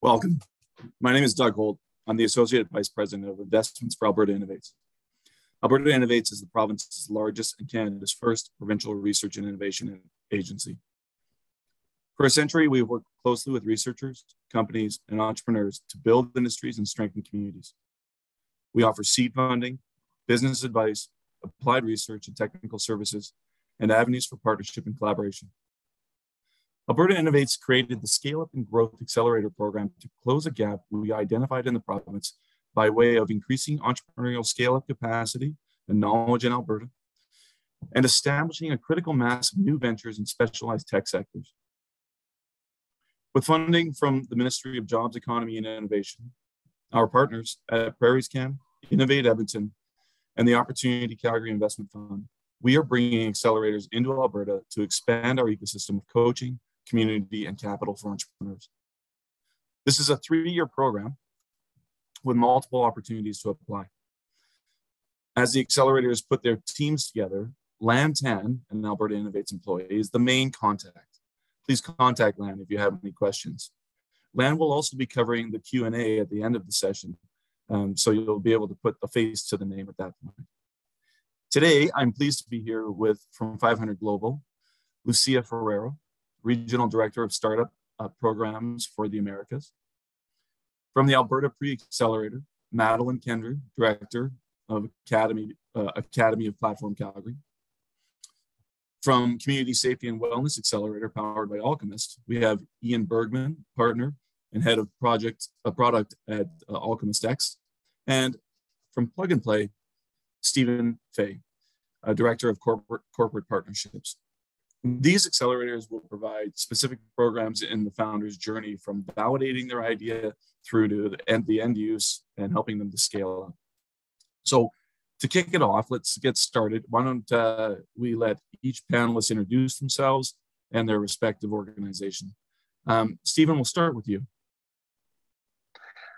Welcome. My name is Doug Holt. I'm the Associate Vice President of Investments for Alberta Innovates. Alberta Innovates is the province's largest and Canada's first provincial research and innovation agency. For a century, we've worked closely with researchers, companies, and entrepreneurs to build industries and strengthen communities. We offer seed funding, business advice, applied research and technical services, and avenues for partnership and collaboration. Alberta Innovates created the Scale-up and Growth Accelerator program to close a gap we identified in the province by way of increasing entrepreneurial scale-up capacity and knowledge in Alberta, and establishing a critical mass of new ventures in specialized tech sectors. With funding from the Ministry of Jobs, Economy and Innovation, our partners at PrairiesCan, Innovate Edmonton, and the Opportunity Calgary Investment Fund, we are bringing accelerators into Alberta to expand our ecosystem of coaching, community, and capital for entrepreneurs. This is a 3-year program with multiple opportunities to apply. As the accelerators put their teams together, Lan Tan, an Alberta Innovates employee, is the main contact. Please contact Lan if you have any questions. Lan will also be covering the Q&A at the end of the session, so you'll be able to put a face to the name at that point. Today, I'm pleased to be here with, from 500 Global, Lucia Forero, Regional Director of Startup Programs for the Americas. From the Alberta Pre-accelerator, Madeline Kendrick, Director of Academy of Platform Calgary. From Community Safety and Wellness Accelerator, powered by Alchemist, we have Ian Bergman, Partner and Head of Product at Alchemist X. And from Plug and Play, Stephen Fay, Director of Corporate Partnerships. These accelerators will provide specific programs in the founder's journey from validating their idea through to the end use and helping them to scale up. So to kick it off, let's get started. Why don't we let each panelist introduce themselves and their respective organization. Stephen, we'll start with you.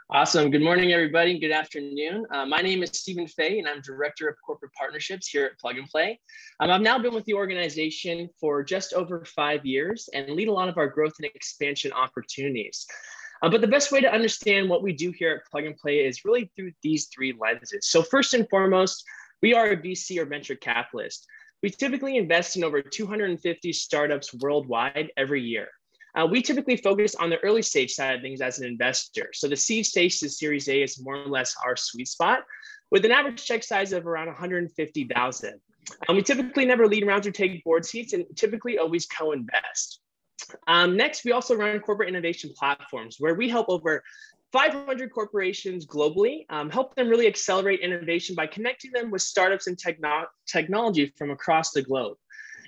Awesome. Good morning, everybody. Good afternoon. My name is Stephen Fay, and I'm Director of Corporate Partnerships here at Plug and Play. I've now been with the organization for just over 5 years and lead a lot of our growth and expansion opportunities. But the best way to understand what we do here at Plug and Play is really through these 3 lenses. So first and foremost, we are a VC or venture capitalist. We typically invest in over 250 startups worldwide every year. We typically focus on the early stage side of things as an investor. So the seed stage to Series A is more or less our sweet spot, with an average check size of around 150,000. We typically never lead rounds or take board seats, and typically always co-invest. Next, we also run corporate innovation platforms where we help over 500 corporations globally, help them really accelerate innovation by connecting them with startups and technology from across the globe.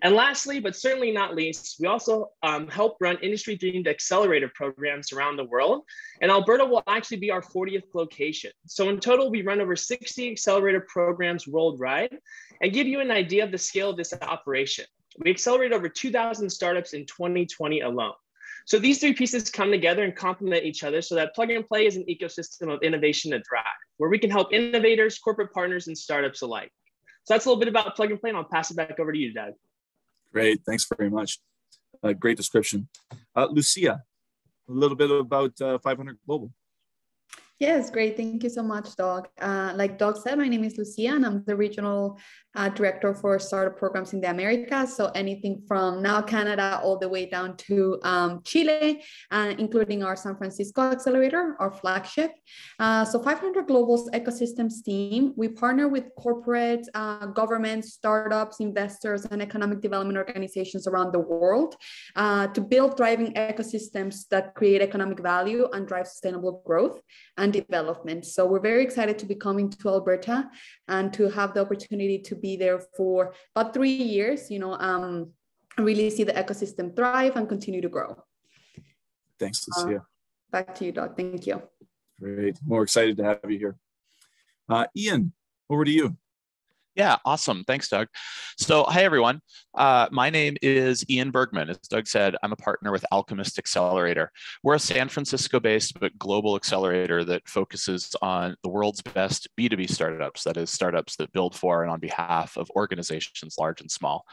And lastly, but certainly not least, we also help run industry-themed accelerator programs around the world. And Alberta will actually be our 40th location. So in total, we run over 60 accelerator programs worldwide. And give you an idea of the scale of this operation, we accelerated over 2,000 startups in 2020 alone. So these 3 pieces come together and complement each other so that Plug and Play is an ecosystem of innovation and thrive, where we can help innovators, corporate partners, and startups alike. So that's a little bit about Plug and Play, and I'll pass it back over to you, Doug. Great, thanks very much. Great description. Lucia, a little bit about 500 Global. Yes, great. Thank you so much, Doug. Like Doug said, my name is Lucia, and I'm the Regional Director for Startup Programs in the Americas. So anything from now Canada all the way down to Chile, including our San Francisco Accelerator, our flagship. So 500 Global's ecosystems team, we partner with corporate, governments, startups, investors, and economic development organizations around the world to build thriving ecosystems that create economic value and drive sustainable growth and development. So we're very excited to be coming to Alberta and to have the opportunity to be there for about 3 years, really see the ecosystem thrive and continue to grow. Thanks, Lucia. Back to you, Doug. Thank you. Great. More excited to have you here. Ian, over to you. Yeah, awesome. Thanks, Doug. So hi, everyone. My name is Ian Bergman. As Doug said, I'm a partner with Alchemist Accelerator. We're a San Francisco-based but global accelerator that focuses on the world's best B2B startups, that is, startups that build for and on behalf of organizations large and small.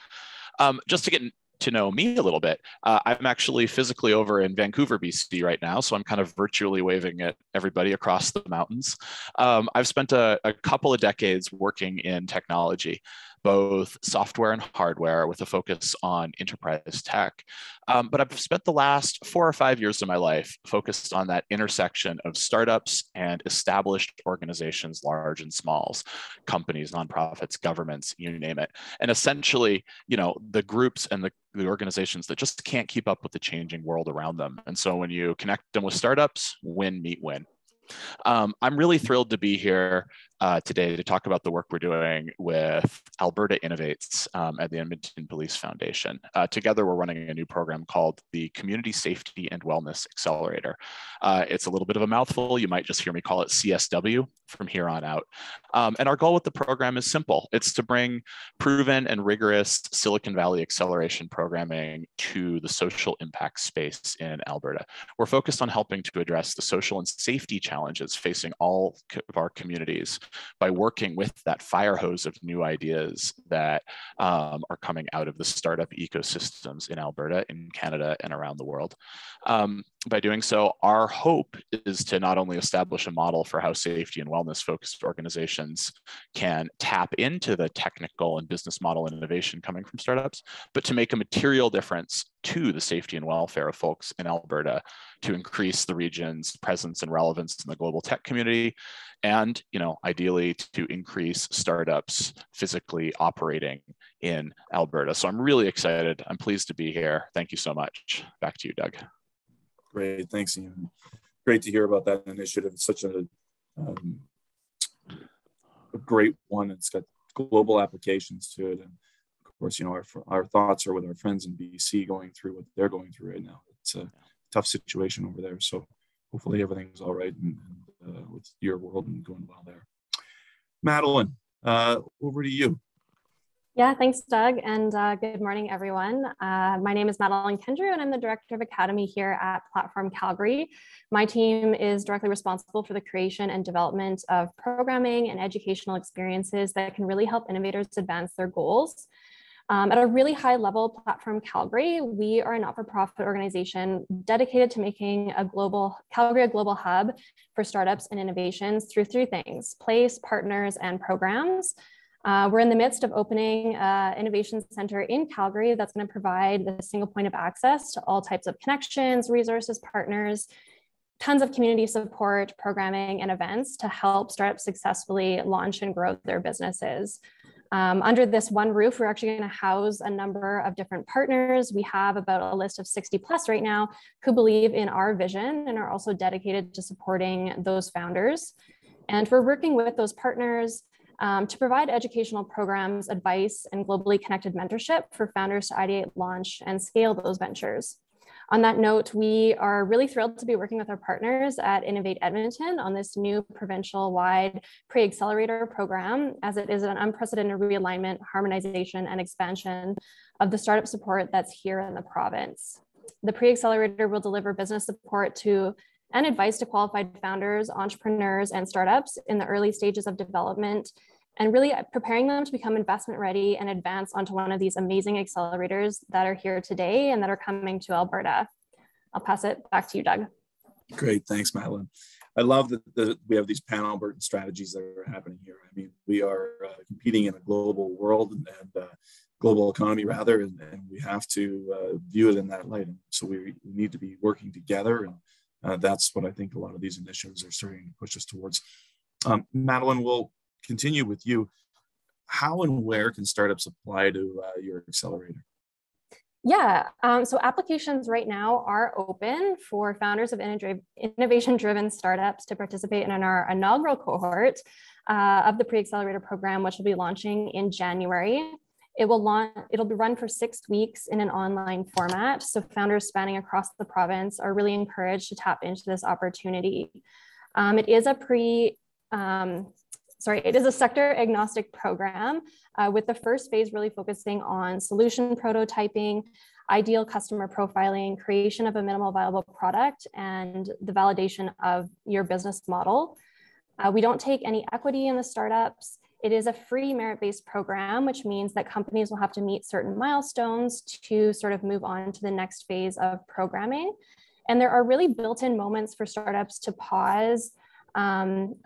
Just to get to know me a little bit, I'm actually physically over in Vancouver, BC right now, so I'm kind of virtually waving at everybody across the mountains. I've spent a couple of decades working in technology, both software and hardware, with a focus on enterprise tech. But I've spent the last 4 or 5 years of my life focused on that intersection of startups and established organizations, large and smalls, companies, nonprofits, governments, you name it. And essentially, you know, the groups and the organizations that just can't keep up with the changing world around them. And so when you connect them with startups, win, meet, win. I'm really thrilled to be here today to talk about the work we're doing with Alberta Innovates at the Edmonton Police Foundation. Together, we're running a new program called the Community Safety and Wellness Accelerator. It's a little bit of a mouthful. You might just hear me call it CSW from here on out. And our goal with the program is simple. It's to bring proven and rigorous Silicon Valley acceleration programming to the social impact space in Alberta. We're focused on helping to address the social and safety challenges facing all of our communities by working with that fire hose of new ideas that are coming out of the startup ecosystems in Alberta, in Canada, and around the world. By doing so, our hope is to not only establish a model for how safety and wellness focused organizations can tap into the technical and business model innovation coming from startups, but to make a material difference to the safety and welfare of folks in Alberta to increase the region's presence and relevance in the global tech community, and, you know, ideally to increase startups physically operating in Alberta. So I'm really excited. I'm pleased to be here. Thank you so much. Back to you, Doug. Great, thanks, Ian. Great to hear about that initiative. It's such a great one. It's got global applications to it, and of course, you know, our thoughts are with our friends in BC going through what they're going through right now. It's a tough situation over there. So hopefully everything's all right and with your world and going well there. Madeline, over to you. Yeah, thanks, Doug, and good morning, everyone. My name is Madeline Kendrick, and I'm the Director of Academy here at Platform Calgary. My team is directly responsible for the creation and development of programming and educational experiences that can really help innovators advance their goals. At a really high level, Platform Calgary, we are a not-for-profit organization dedicated to making Calgary a global hub for startups and innovations through 3 things: place, partners, and programs. We're in the midst of opening an innovation center in Calgary that's going to provide the single point of access to all types of connections, resources, partners, tons of community support, programming, and events to help startups successfully launch and grow their businesses. Under this one roof, we're actually going to house a number of different partners. We have about a list of 60 plus right now who believe in our vision and are also dedicated to supporting those founders. And we're working with those partners to provide educational programs, advice, and globally connected mentorship for founders to ideate, launch, and scale those ventures. On that note, we are really thrilled to be working with our partners at Innovate Edmonton on this new provincial-wide Pre-accelerator program, as it is an unprecedented realignment, harmonization, and expansion of the startup support that's here in the province. The Pre-accelerator will deliver business support to and advice to qualified founders, entrepreneurs, and startups in the early stages of development, and really preparing them to become investment ready and advance onto one of these amazing accelerators that are here today and that are coming to Alberta. I'll pass it back to you, Doug. Great, thanks, Madeline. I love that we have these pan-Albertan strategies that are happening here. I mean, we are competing in a global world and global economy rather, and we have to view it in that light. And so we need to be working together, and that's what I think a lot of these initiatives are starting to push us towards. Madeline, we'll continue with you. How and where can startups apply to your accelerator? Yeah, so applications right now are open for founders of innovation-driven startups to participate in our inaugural cohort of the Pre-accelerator program, which will be launching in January. It'll be run for 6 weeks in an online format. So founders spanning across the province are really encouraged to tap into this opportunity. It is a sector agnostic program with the first phase really focusing on solution prototyping, ideal customer profiling, creation of a minimal viable product, and the validation of your business model. We don't take any equity in the startups. It is a free merit-based program, which means that companies will have to meet certain milestones to sort of move on to the next phase of programming. And there are really built-in moments for startups to pause,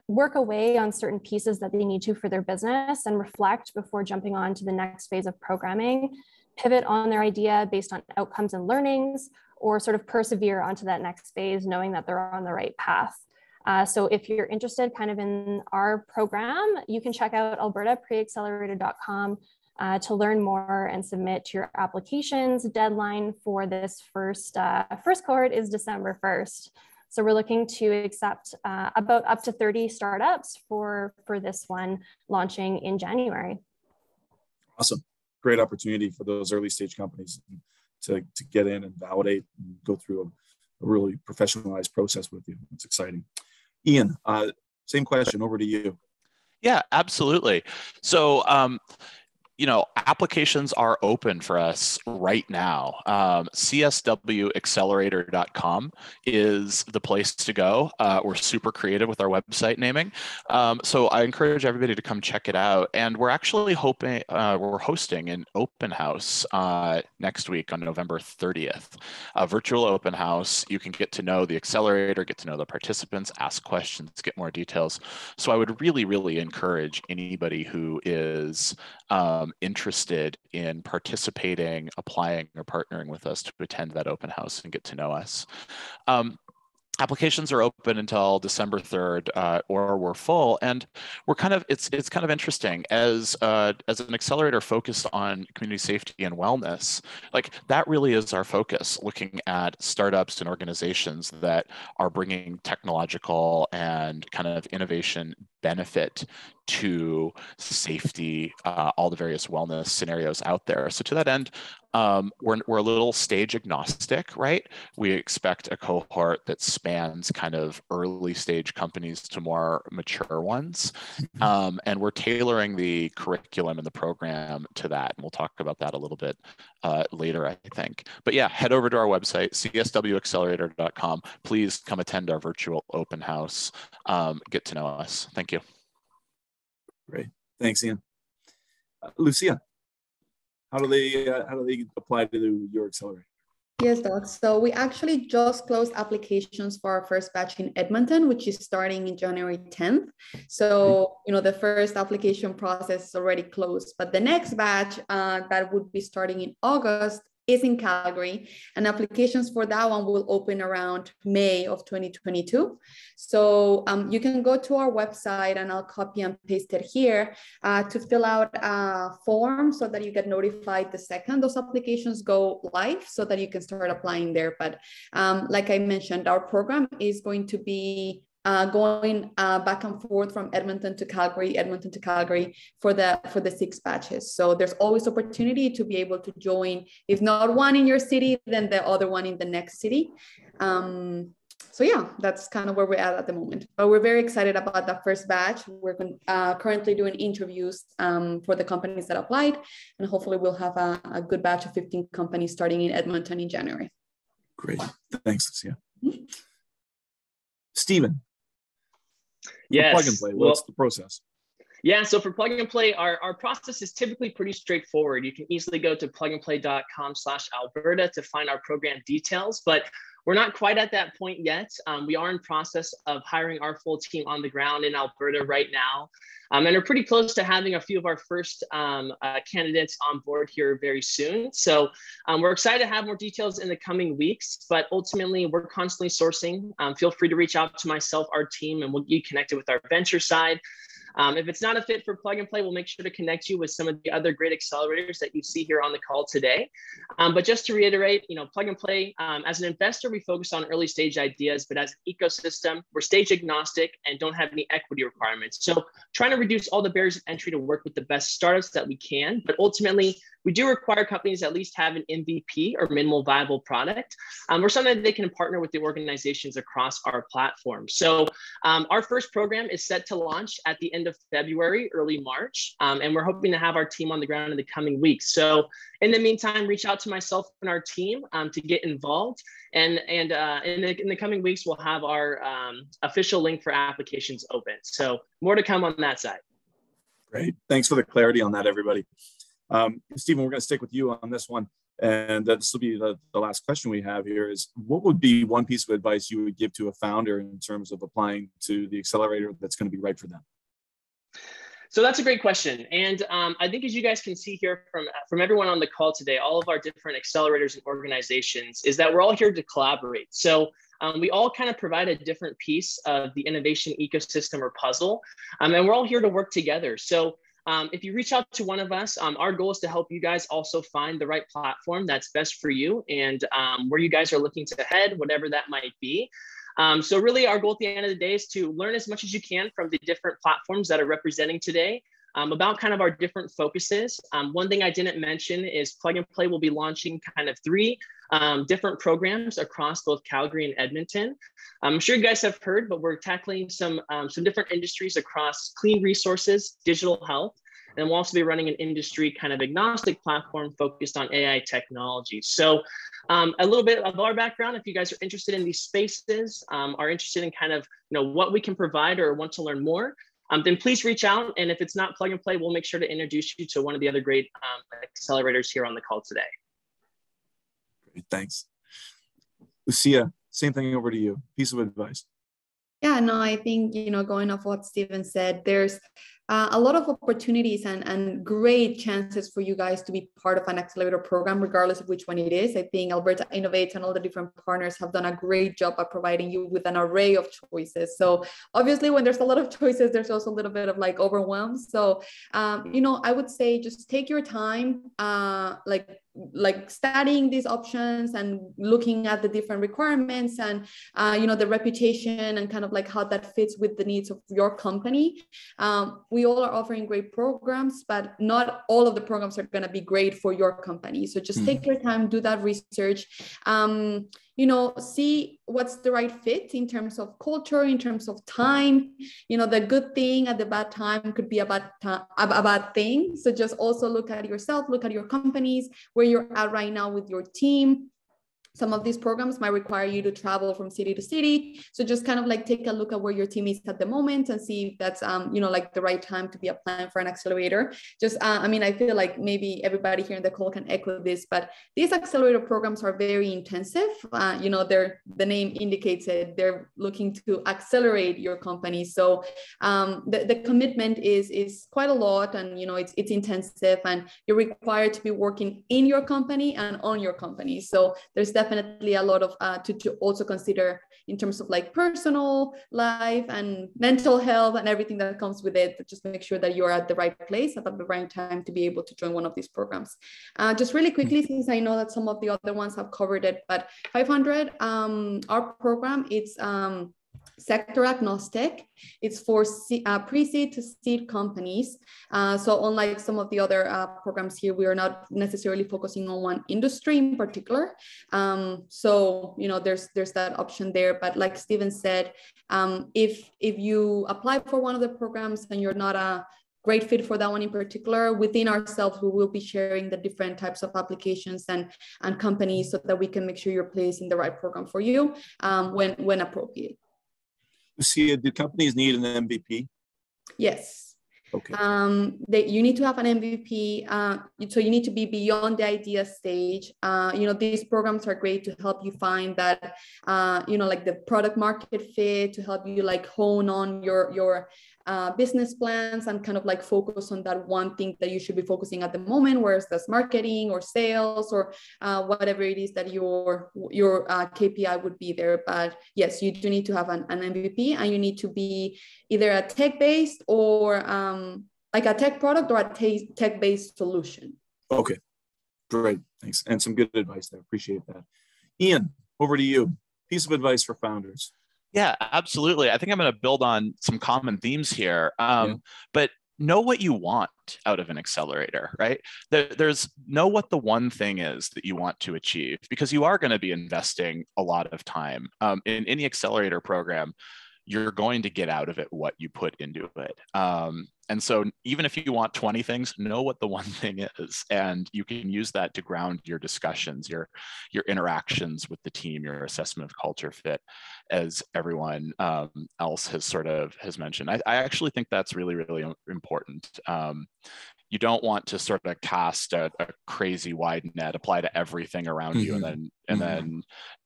work away on certain pieces that they need to for their business and reflect before jumping on to the next phase of programming, pivot on their idea based on outcomes and learnings, or sort of persevere onto that next phase, knowing that they're on the right path. So if you're interested kind of in our program, you can check out albertapreaccelerator.com to learn more and submit your applications. Deadline for this first cohort is December 1st. So we're looking to accept about up to 30 startups for this one launching in January. Awesome. Great opportunity for those early stage companies to get in and validate and go through a really professionalized process with you. It's exciting. Ian, same question, over to you. Yeah, absolutely. So, applications are open for us right now. CSWaccelerator.com is the place to go. We're super creative with our website naming. So I encourage everybody to come check it out. And we're actually we're hosting an open house next week on November 30th, a virtual open house. You can get to know the accelerator, get to know the participants, ask questions, get more details. So I would really, really encourage anybody who is interested in participating, applying, or partnering with us to attend that open house and get to know us. Applications are open until December 3rd, or we're full, and we're it's kind of interesting as an accelerator focused on community safety and wellness. Like, that really is our focus, looking at startups and organizations that are bringing technological and kind of innovation benefit to safety, all the various wellness scenarios out there. So to that end, we're a little stage agnostic, right? We expect a cohort that spans kind of early stage companies to more mature ones. And we're tailoring the curriculum and the program to that. And we'll talk about that a little bit later, I think. But yeah, head over to our website, cswaccelerator.com. Please come attend our virtual open house. Get to know us. Thank you. Great. Thanks, Ian. Lucia, how do they apply to your accelerator? Yes, Doc. So we actually just closed applications for our first batch in Edmonton, which is starting in January 10th. So, the first application process is already closed, but the next batch that would be starting in August is in Calgary, and applications for that one will open around May of 2022. So you can go to our website, and I'll copy and paste it here to fill out a form so that you get notified the second those applications go live, so that you can start applying there. But like I mentioned, our program is going to be going back and forth from Edmonton to Calgary for the 6 batches. So there's always opportunity to be able to join, if not one in your city, then the other one in the next city. So yeah, that's kind of where we're at the moment. But we're very excited about that first batch. We're currently doing interviews for the companies that applied, and hopefully we'll have a good batch of 15 companies starting in Edmonton in January. Great, thanks, Lucia. Stephen. Yes. Plug and play. What's the process? Yeah, so for plug and play, our process is typically pretty straightforward. You can easily go to plugandplay.com/Alberta to find our program details, but we're not quite at that point yet. We are in process of hiring our full team on the ground in Alberta right now. And we're pretty close to having a few of our first candidates on board here very soon. So we're excited to have more details in the coming weeks, but ultimately we're constantly sourcing. Feel free to reach out to myself, our team, and we'll get you connected with our venture side. If it's not a fit for plug and play, we'll make sure to connect you with some of the other great accelerators that you see here on the call today. But just to reiterate, plug and play, as an investor, we focus on early stage ideas, but as an ecosystem, we're stage agnostic and don't have any equity requirements. So trying to reduce all the barriers of entry to work with the best startups that we can, but ultimately, we do require companies at least have an MVP or minimal viable product, or something that they can partner with the organizations across our platform. So our first program is set to launch at the end of February, early March, and we're hoping to have our team on the ground in the coming weeks. So in the meantime, reach out to myself and our team to get involved. And in the coming weeks, we'll have our official link for applications open. So more to come on that side. Great. Thanks for the clarity on that, everybody. Stephen, we're going to stick with you on this one. And this will be the last question we have here is, what would be one piece of advice you would give to a founder in terms of applying to the accelerator that's going to be right for them? So that's a great question. And I think as you guys can see here from everyone on the call today, all of our different accelerators and organizations, is that we're all here to collaborate. So we all kind of provide a different piece of the innovation ecosystem or puzzle, and we're all here to work together. So if you reach out to one of us, our goal is to help you guys also find the right platform that's best for you and where you guys are looking to head, whatever that might be. So really our goal at the end of the day is to learn as much as you can from the different platforms that are representing today about kind of our different focuses. One thing I didn't mention is Plug and Play will be launching kind of 3 different programs across both Calgary and Edmonton. I'm sure you guys have heard, but we're tackling some different industries across clean resources, digital health, and we'll also be running an industry kind of agnostic platform focused on AI technology. So a little bit of our background, if you guys are interested in these spaces, are interested in kind of what we can provide or want to learn more, then please reach out. And if it's not Plug and Play, we'll make sure to introduce you to one of the other great accelerators here on the call today. Great, thanks. Lucia, same thing over to you. Piece of advice. Yeah, no, I think, going off what Stephen said, there's a lot of opportunities and great chances for you guys to be part of an accelerator program, regardless of which one it is. I think Alberta Innovates and all the different partners have done a great job at providing you with an array of choices. So obviously when there's a lot of choices, there's also a little bit of like overwhelm. So, I would say just take your time, like studying these options and looking at the different requirements and, the reputation and kind of like how that fits with the needs of your company. We all are offering great programs, but not all of the programs are going to be great for your company. So just take your time, do that research, see what's the right fit in terms of culture, in terms of time. The good thing at the bad time could be a bad thing. So just also look at yourself, look at your companies, where you're at right now with your team. Some of these programs might require you to travel from city to city. So just kind of like take a look at where your team is at the moment and see if that's, like the right time to be applying for an accelerator. Just, I feel like maybe everybody here in the call can echo this, but these accelerator programs are very intensive. The name indicates it, they're looking to accelerate your company. So the commitment is quite a lot, and, it's intensive, and you're required to be working in your company and on your company. So there's definitely a lot of to also consider in terms of like personal life and mental health and everything that comes with it. Just make sure that you're at the right place at the right time to be able to join one of these programs. Just really quickly, since I know that some of the other ones have covered it, but 500, our program, it's sector agnostic. It's for pre-seed to seed companies. So unlike some of the other programs here, we are not necessarily focusing on one industry in particular. So, there's that option there. But like Stephen said, if you apply for one of the programs and you're not a great fit for that one in particular, within ourselves, we will be sharing the different types of applications and companies so that we can make sure you're placed in the right program for you when appropriate. Lucia, do companies need an MVP? Yes. Okay. You need to have an MVP. So you need to be beyond the idea stage. These programs are great to help you find that, like the product market fit, to help you like hone on your business plans and kind of like focus on that one thing that you should be focusing at the moment, whereas that's marketing or sales or whatever it is that your KPI would be there. But yes, you do need to have an MVP, and you need to be either a tech-based or like a tech product or a tech-based solution. Okay, great, thanks. And some good advice there, appreciate that. Ian, over to you. Piece of advice for founders. Yeah, absolutely. I think I'm going to build on some common themes here, but know what you want out of an accelerator, right? There's know what the one thing is that you want to achieve, because you are going to be investing a lot of time in any accelerator program. You're going to get out of it what you put into it. And so even if you want 20 things, know what the one thing is, and you can use that to ground your discussions, your interactions with the team, your assessment of culture fit, as everyone else has mentioned. I actually think that's really, really important. You don't want to sort of cast a crazy wide net, apply to everything around you, and then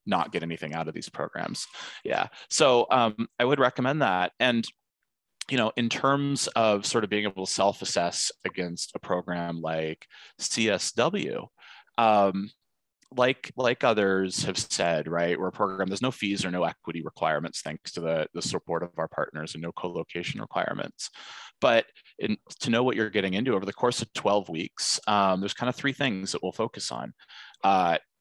not get anything out of these programs. Yeah, so I would recommend that. And in terms of sort of being able to self-assess against a program like CSW, like others have said, right, we're a program, there's no fees or no equity requirements thanks to the support of our partners, and no co-location requirements. But to know what you're getting into over the course of 12 weeks, there's kind of 3 things that we'll focus on.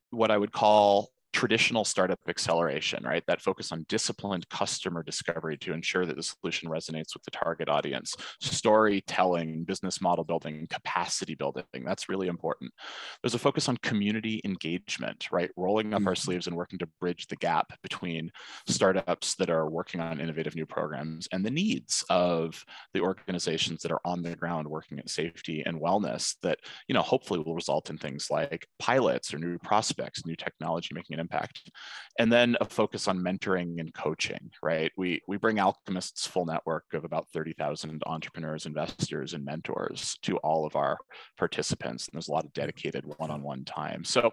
What I would call traditional startup acceleration, right? That focus on disciplined customer discovery to ensure that the solution resonates with the target audience. Storytelling, business model building, capacity building, that's really important. There's a focus on community engagement, right? Rolling up our sleeves and working to bridge the gap between startups that are working on innovative new programs and the needs of the organizations that are on the ground working at safety and wellness that, hopefully will result in things like pilots or new prospects, new technology making an impact. And then a focus on mentoring and coaching, right? We bring Alchemist's full network of about 30,000 entrepreneurs, investors, and mentors to all of our participants. And there's a lot of dedicated one-on-one time. So,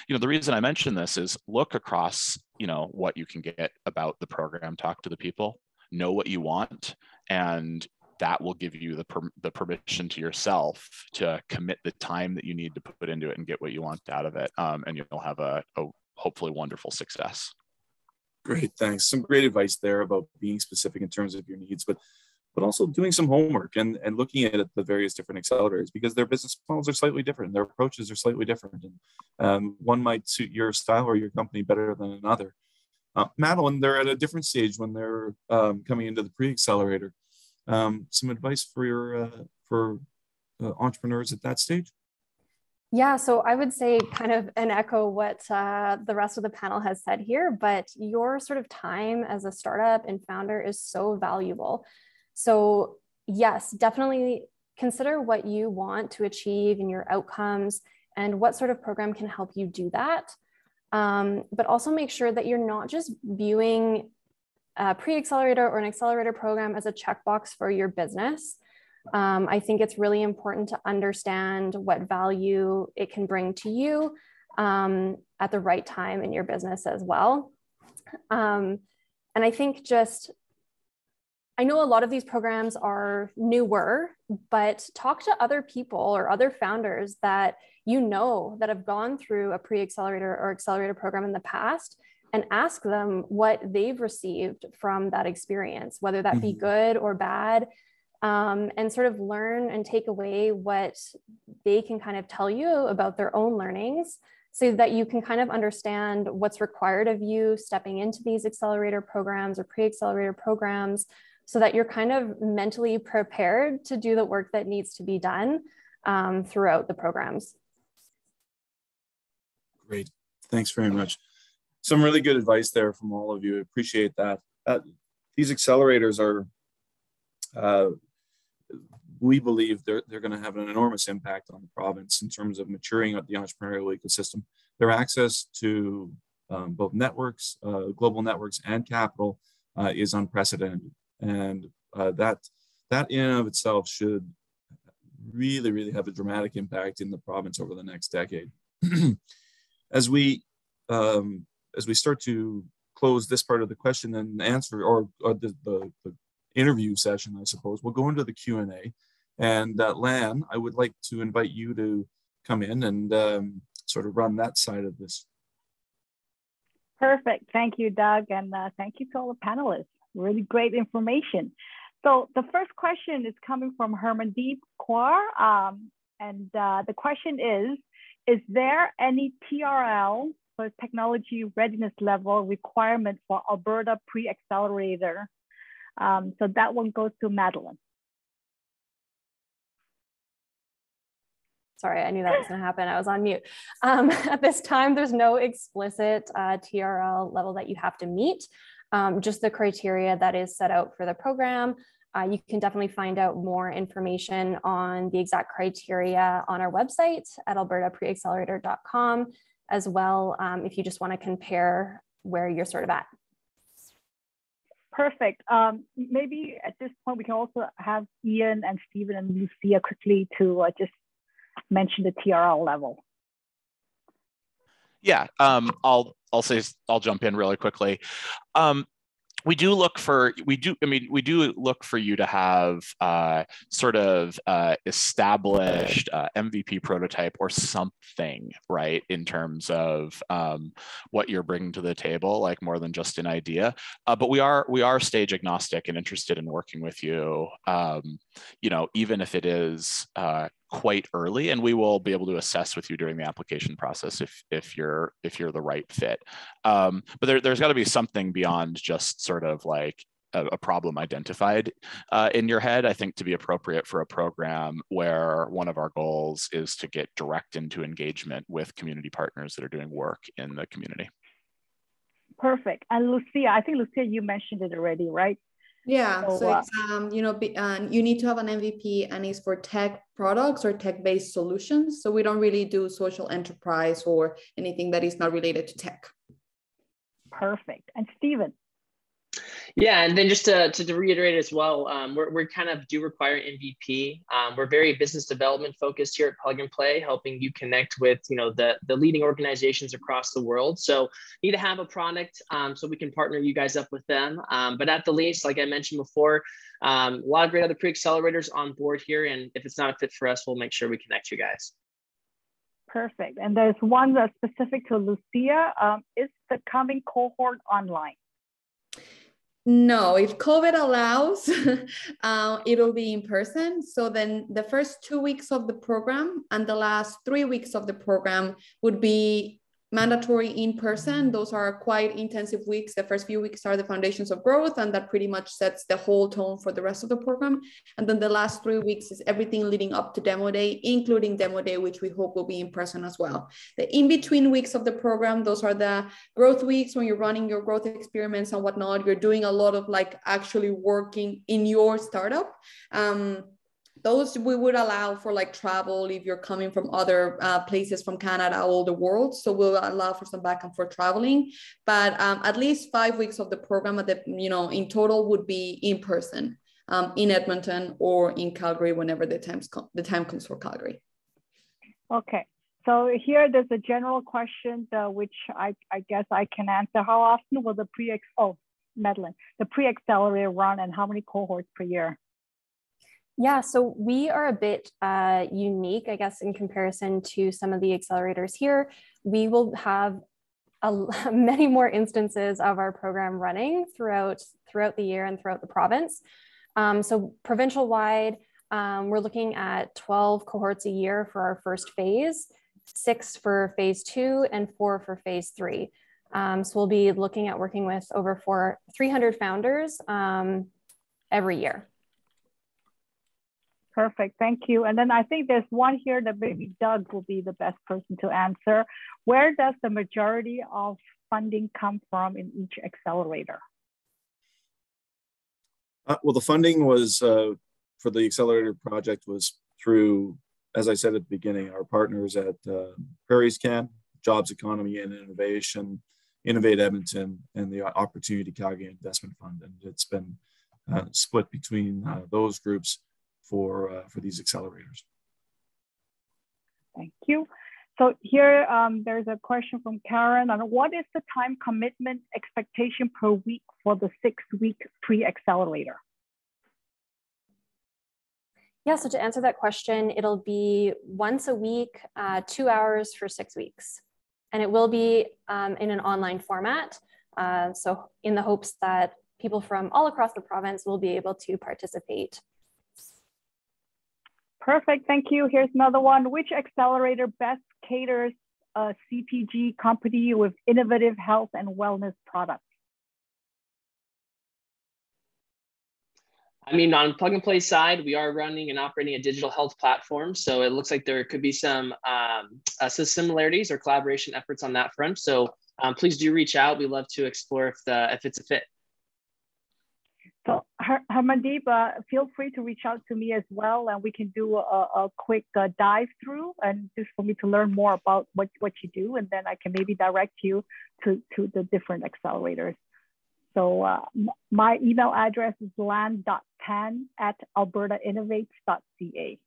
the reason I mention this is look across, what you can get about the program, talk to the people, know what you want, and that will give you the permission to yourself to commit the time that you need to put into it and get what you want out of it. And you'll have a hopefully wonderful success. Great, thanks. Some great advice there about being specific in terms of your needs, but also doing some homework and looking at the various different accelerators, because their business models are slightly different, their approaches are slightly different, and one might suit your style or your company better than another. Madeline, they're at a different stage when they're coming into the pre-accelerator. Some advice for your entrepreneurs at that stage? Yeah, so I would say kind of an echo what the rest of the panel has said here, but your sort of time as a startup and founder is so valuable. So yes, definitely consider what you want to achieve and your outcomes and what sort of program can help you do that. But also make sure that you're not just viewing a pre-accelerator or an accelerator program as a checkbox for your business. I think it's really important to understand what value it can bring to you at the right time in your business as well. And I think I know a lot of these programs are newer, but talk to other people or other founders that that have gone through a pre-accelerator or accelerator program in the past, and ask them what they've received from that experience, whether that be good or bad. And sort of learn and take away what they can kind of tell you about their own learnings, so that you can kind of understand what's required of you stepping into these accelerator programs or pre-accelerator programs, so that you're kind of mentally prepared to do the work that needs to be done throughout the programs. Great, thanks very much. Some really good advice there from all of you. I appreciate that. These accelerators are, we believe they're going to have an enormous impact on the province in terms of maturing the entrepreneurial ecosystem. Their access to both networks, global networks, and capital is unprecedented, and that in and of itself should really, really have a dramatic impact in the province over the next decade. As we start to close this part of the question and answer, or the interview session, I suppose, we'll go into the Q&A. And Lan, I would like to invite you to come in and sort of run that side of this. Perfect. Thank you, Doug. And thank you to all the panelists. Really great information. So the first question is coming from Hermandeep Kaur. And the question is there any TRL, so technology readiness level requirement for Alberta Pre-accelerator? So that one goes to Madeline. Sorry, I knew that was going to happen. I was on mute. At this time, there's no explicit TRL level that you have to meet, just the criteria that is set out for the program. You can definitely find out more information on the exact criteria on our website at albertapreaccelerator.com as well, if you just want to compare where you're sort of at. Perfect. Maybe at this point, we can also have Ian and Stephen and Lucia quickly to just mention the TRL level. Yeah, I'll jump in really quickly. We do look for you to have sort of established MVP prototype or something, right, in terms of what you're bringing to the table, like more than just an idea. But we are stage agnostic and interested in working with you, even if it is quite early, and we will be able to assess with you during the application process if you're the right fit. But there's got to be something beyond just sort of like a problem identified in your head, I think, to be appropriate for a program where one of our goals is to get direct into engagement with community partners that are doing work in the community. Perfect. And Lucia, I think Lucia, you mentioned it already, right? Yeah, so it's, you need to have an MVP, and it's for tech products or tech-based solutions. So we don't really do social enterprise or anything that is not related to tech. Perfect. And Stephen? Yeah, and then just to reiterate as well, we're kind of do require MVP. We're very business development focused here at Plug and Play, helping you connect with the leading organizations across the world. So you need to have a product so we can partner you guys up with them. But at the least, like I mentioned before, a lot of great other pre-accelerators on board here. And if it's not a fit for us, we'll make sure we connect you guys. Perfect. And there's one that's specific to Lucia. Is the coming cohort online? No, if COVID allows, it'll be in person. So then the first 2 weeks of the program and the last 3 weeks of the program would be mandatory in person. Those are quite intensive weeks. The first few weeks are the foundations of growth, and that pretty much sets the whole tone for the rest of the program. And then the last 3 weeks is everything leading up to demo day, including demo day, which we hope will be in person as well. The in-between weeks of the program, those are the growth weeks when you're running your growth experiments and whatnot. You're doing a lot of like actually working in your startup. Those we would allow for like travel if you're coming from other places from Canada, all the world. So we'll allow for some back and forth traveling, but at least 5 weeks of the program in total would be in person in Edmonton or in Calgary whenever the time comes for Calgary. Okay. So here there's a general question which I guess I can answer. How often will the Madeline, the pre-accelerator run, and how many cohorts per year? Yeah, so we are a bit unique, I guess, in comparison to some of the accelerators here. We will have many more instances of our program running throughout the year and throughout the province. So provincial-wide, we're looking at 12 cohorts a year for our first phase, 6 for phase 2, and 4 for phase 3. So we'll be looking at working with over 300 founders every year. Perfect, thank you. And then I think there's one here that maybe Doug will be the best person to answer. Where does the majority of funding come from in each accelerator? Well, the funding was for the accelerator project was through, as I said at the beginning, our partners at Prairies Can, Jobs Economy and Innovation, Innovate Edmonton, and the Opportunity Calgary Investment Fund. And it's been split between those groups for these accelerators. Thank you. So here there's a question from Karen on what is the time commitment expectation per week for the 6-week pre-accelerator? Yeah, so to answer that question, it'll be once a week, 2 hours for 6 weeks. And it will be in an online format. So in the hopes that people from all across the province will be able to participate. Perfect, thank you. Here's another one. Which accelerator best caters a CPG company with innovative health and wellness products? I mean, on Plug and Play side, we are running and operating a digital health platform. So it looks like there could be some similarities or collaboration efforts on that front. So please do reach out. We'd love to explore if it's a fit. So Harmandeep, feel free to reach out to me as well, and we can do a quick dive through, and just for me to learn more about what you do, and then I can maybe direct you to the different accelerators. So my email address is land.pan@albertainnovates.ca.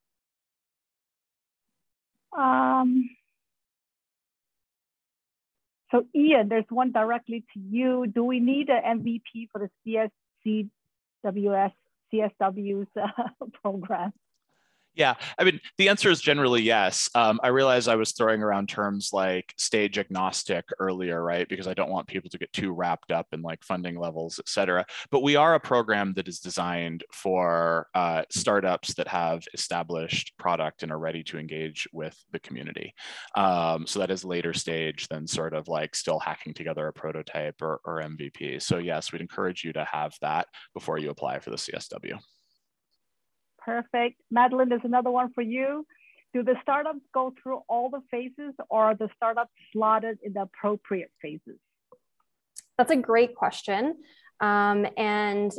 So Ian, there's one directly to you. Do we need an MVP for the CSW's program? Yeah, I mean, the answer is generally yes. I realize I was throwing around terms like stage agnostic earlier, right? Because I don't want people to get too wrapped up in like funding levels, et cetera. But we are a program that is designed for startups that have established product and are ready to engage with the community. So that is later stage than sort of like still hacking together a prototype or MVP. So yes, we'd encourage you to have that before you apply for the CSW. Perfect. Madeline, there's another one for you. Do the startups go through all the phases, or are the startups slotted in the appropriate phases? That's a great question. And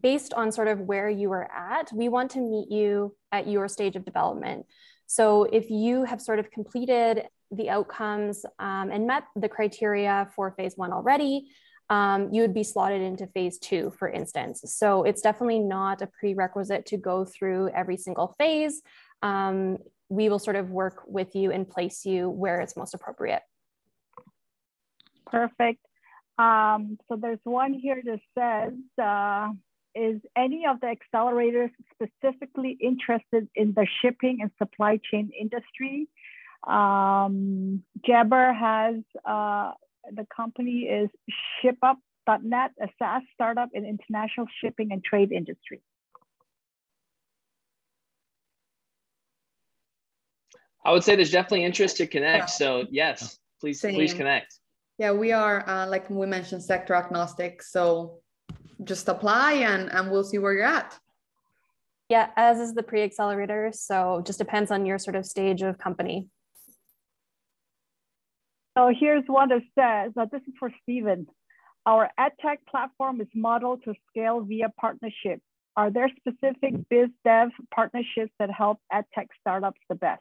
based on sort of where you are at, we want to meet you at your stage of development. So if you have sort of completed the outcomes and met the criteria for phase 1 already, you would be slotted into phase 2, for instance. So it's definitely not a prerequisite to go through every single phase. We will sort of work with you and place you where it's most appropriate. Perfect. So there's one here that says, is any of the accelerators specifically interested in the shipping and supply chain industry? Jabber has, the company is shipup.net, a SaaS startup in international shipping and trade industry. I would say there's definitely interest to connect. So yes, please connect. Yeah, we are, like we mentioned, sector agnostic. So just apply and we'll see where you're at. Yeah, as is the pre-accelerator. So just depends on your sort of stage of company. So here's one that says, this is for Stephen. Our EdTech platform is modeled to scale via partnership. Are there specific biz dev partnerships that help EdTech startups the best?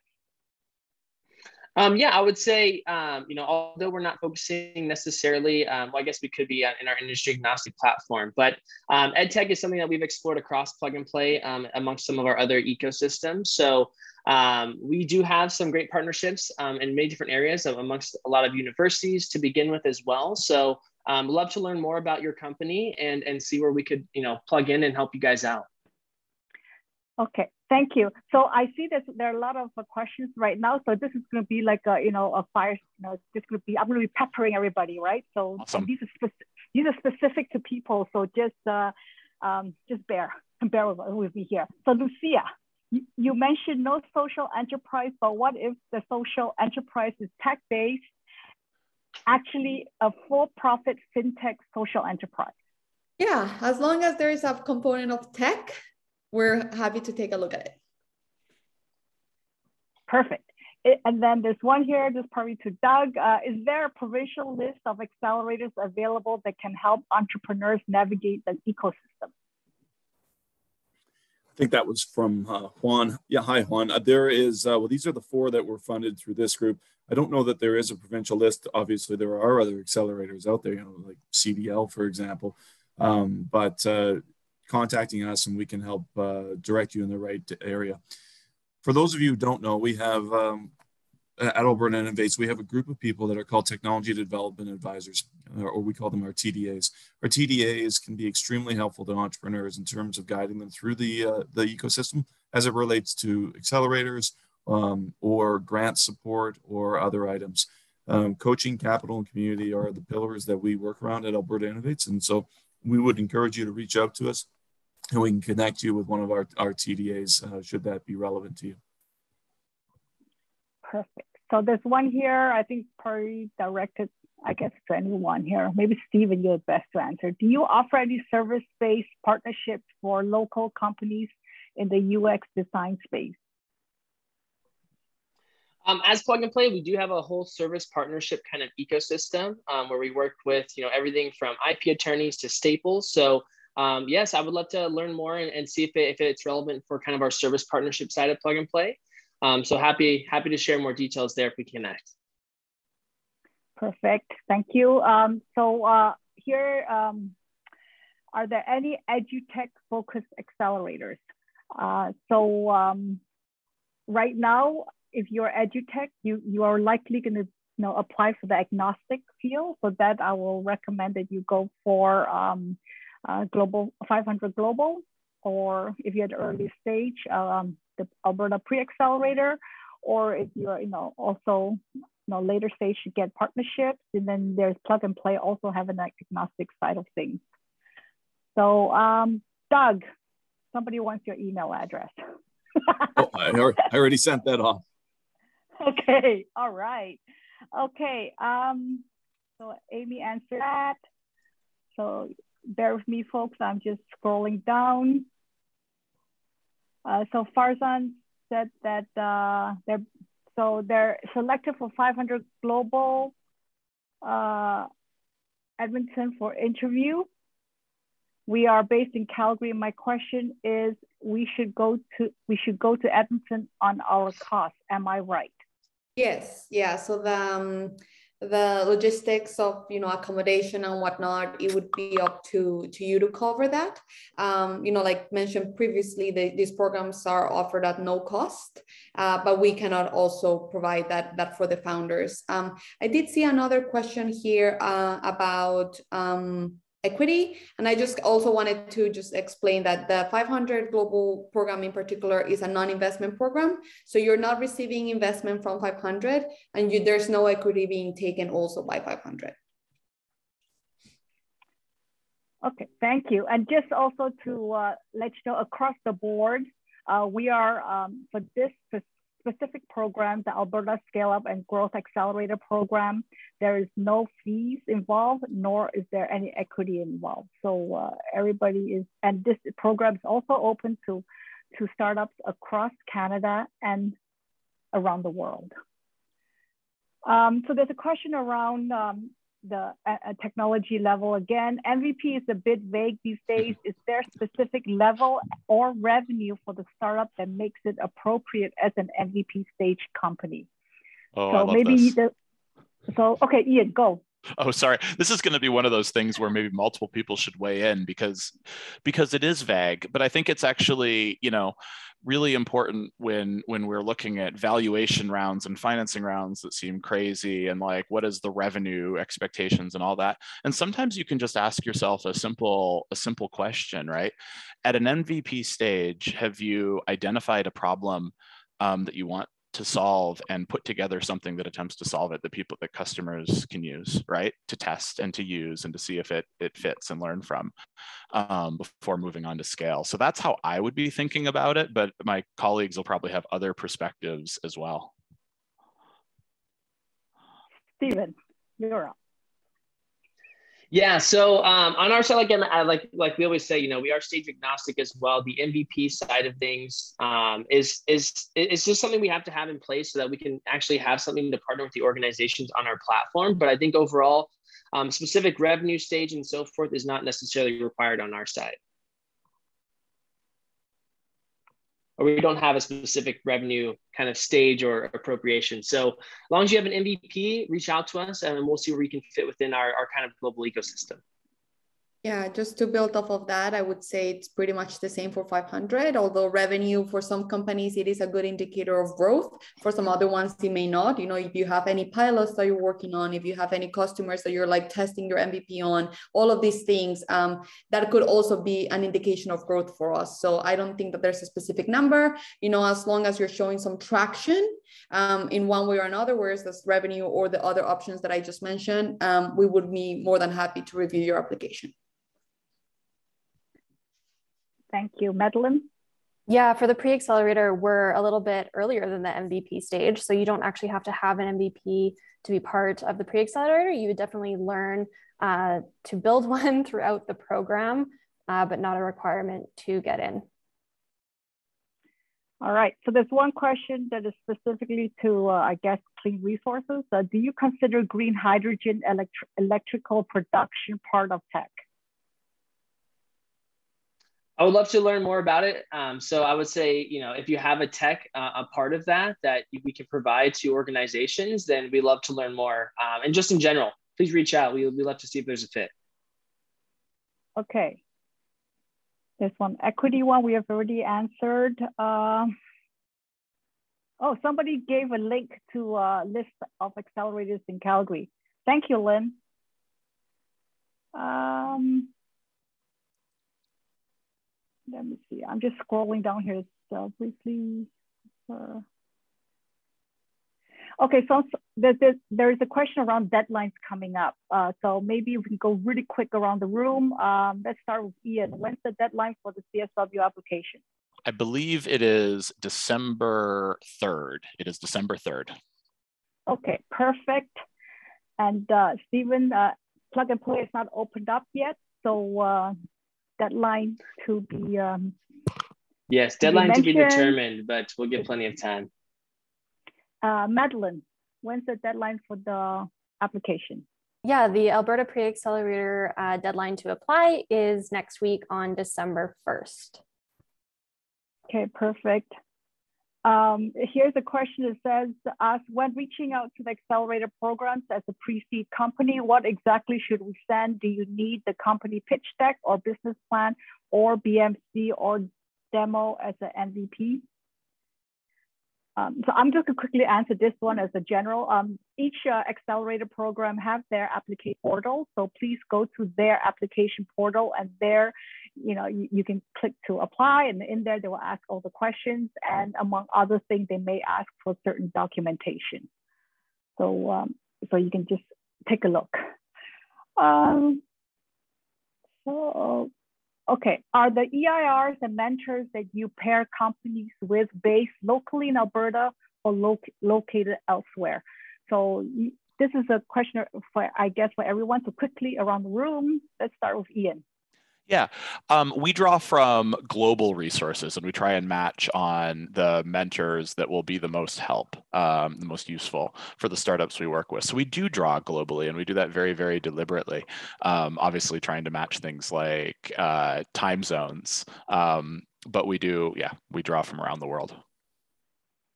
Yeah, I would say, although we're not focusing necessarily, well, I guess we could be in our industry agnostic platform, but EdTech is something that we've explored across Plug and Play amongst some of our other ecosystems. So we do have some great partnerships in many different areas amongst a lot of universities to begin with as well. So love to learn more about your company and see where we could, plug in and help you guys out. Okay, thank you. So I see that there are a lot of questions right now. So this is going to be like a fire. This could be. I'm going to be peppering everybody, right? So awesome. These are specific to people. So just bear with me here. So Lucia, you mentioned no social enterprise, but what if the social enterprise is tech-based, actually a for-profit fintech social enterprise? Yeah, as long as there is a component of tech, we're happy to take a look at it. Perfect. And then there's one here, this is probably to Doug. Is there a provincial list of accelerators available that can help entrepreneurs navigate the ecosystem? I think that was from Juan. Yeah, hi, Juan. There is, well, these are the 4 that were funded through this group. I don't know that there is a provincial list. Obviously, there are other accelerators out there, like CDL, for example. But contacting us and we can help direct you in the right area. For those of you who don't know, we have at Alberta Innovates, we have a group of people that are called Technology Development Advisors, or we call them our TDAs. Our TDAs can be extremely helpful to entrepreneurs in terms of guiding them through the ecosystem as it relates to accelerators or grant support or other items. Coaching, capital, and community are the pillars that we work around at Alberta Innovates. And so we would encourage you to reach out to us and we can connect you with one of our TDAs should that be relevant to you. Perfect. So there's one here, I think probably directed, I guess, to anyone here. Maybe Stephen, you're best to answer. Do you offer any service-based partnerships for local companies in the UX design space? As Plug and Play, we do have a whole service partnership kind of ecosystem where we work with everything from IP attorneys to Staples. So yes, I would love to learn more and see if it's relevant for kind of our service partnership side of Plug and Play. So happy to share more details there if we connect. Perfect, thank you. Here, are there any Edutech focused accelerators? Right now, if you're Edutech, you are likely going to apply for the agnostic field. So that I will recommend that you go for global 500 global, or if you're at the early stage, the Alberta Pre-accelerator, or if you're also later stage to get partnerships, and then there's Plug and Play also have an agnostic side of things. So Doug, somebody wants your email address. Oh, I already sent that off. Okay, all right. Okay, so Amy answered that. So bear with me, folks, I'm just scrolling down. So Farzan said that they're selected for 500 global Edmonton for interview. We are based in Calgary. My question is, we should go to Edmonton on our cost. Am I right? Yes, yeah. So the logistics of accommodation and whatnot, it would be up to you to cover that. Like mentioned previously, these programs are offered at no cost, but we cannot also provide that for the founders. I did see another question here about equity. And I just also wanted to just explain that the 500 Global program in particular is a non-investment program. So you're not receiving investment from 500, and there's no equity being taken also by 500. Okay, thank you. And just also to let you know, across the board, we are, for this specific program, the Alberta Scale-Up and Growth Accelerator program, there is no fees involved, nor is there any equity involved. So everybody is, and this program is also open to startups across Canada and around the world. So there's a question around the technology level. Again, MVP is a bit vague these days. Is there a specific level or revenue for the startup that makes it appropriate as an MVP stage company? Oh, so I love maybe this. Okay, Ian, go. Oh, sorry. This is going to be one of those things where maybe multiple people should weigh in because it is vague. But I think it's actually, really important when we're looking at valuation rounds and financing rounds that seem crazy, and like, what is the revenue expectations and all that. And sometimes you can just ask yourself a simple question, right? At an MVP stage, have you identified a problem that you want to solve and put together something that attempts to solve it, that customers can use, right? To test and to use and to see if it fits and learn from before moving on to scale. So that's how I would be thinking about it, but my colleagues will probably have other perspectives as well. Steven, you're up. Yeah, so on our side, again, like we always say, we are stage agnostic as well. The MVP side of things is just something we have to have in place so that we can actually have something to partner with the organizations on our platform. But I think overall, specific revenue stage and so forth is not necessarily required on our side. Or we don't have a specific revenue kind of stage or appropriation. So as long as you have an MVP, reach out to us and we'll see where we can fit within our kind of global ecosystem. Yeah, just to build off of that, I would say it's pretty much the same for 500, although revenue for some companies, it is a good indicator of growth. For some other ones, it may not. If you have any pilots that you're working on, if you have any customers that you're like testing your MVP on, all of these things, that could also be an indication of growth for us. So I don't think that there's a specific number, as long as you're showing some traction in one way or another, whereas this revenue or the other options that I just mentioned, we would be more than happy to review your application. Thank you. Madeline? Yeah, for the pre-accelerator, we're a little bit earlier than the MVP stage. So you don't actually have to have an MVP to be part of the pre-accelerator. You would definitely learn to build one throughout the program, but not a requirement to get in. All right, so there's one question that is specifically to, I guess, clean resources. Do you consider green hydrogen electrical production part of tech? I would love to learn more about it. So I would say, if you have a tech, a part of that we can provide to organizations, then we'd love to learn more. And just in general, please reach out. We'd love to see if there's a fit. Okay. There's one equity one we have already answered. Oh, somebody gave a link to a list of accelerators in Calgary. Thank you, Lynn. Let me see. I'm just scrolling down here so briefly. Okay, so there is a question around deadlines coming up. So maybe we can go really quick around the room. Let's start with Ian. When's the deadline for the CSW application? I believe it is December 3rd. It is December 3rd. Okay, perfect. And Stephen, Plug and Play is not opened up yet. So deadline to be yes, deadline to be determined, but we'll give plenty of time. Madeline, when's the deadline for the application? Yeah, the Alberta Pre-accelerator deadline to apply is next week on December 1st. Okay, perfect. Here's a question that says, when reaching out to the accelerator programs as a pre-seed company, what exactly should we send? Do you need the company pitch deck or business plan or BMC or demo as an MVP? So I'm just going to quickly answer this one as a general. Each accelerator program have their application portal. So please go to their application portal, and there, you can click to apply, and in there they will ask all the questions, and among other things, they may ask for certain documentation. So so you can just take a look. Okay, are the EIRs and mentors that you pair companies with based locally in Alberta or located elsewhere? So this is a question for, I guess, for everyone. So quickly around the room, let's start with Ian. Yeah, we draw from global resources, and we try and match on the mentors that will be the most help, the most useful for the startups we work with. So we do draw globally, and we do that very, very deliberately. Obviously trying to match things like time zones, but we do, yeah, we draw from around the world.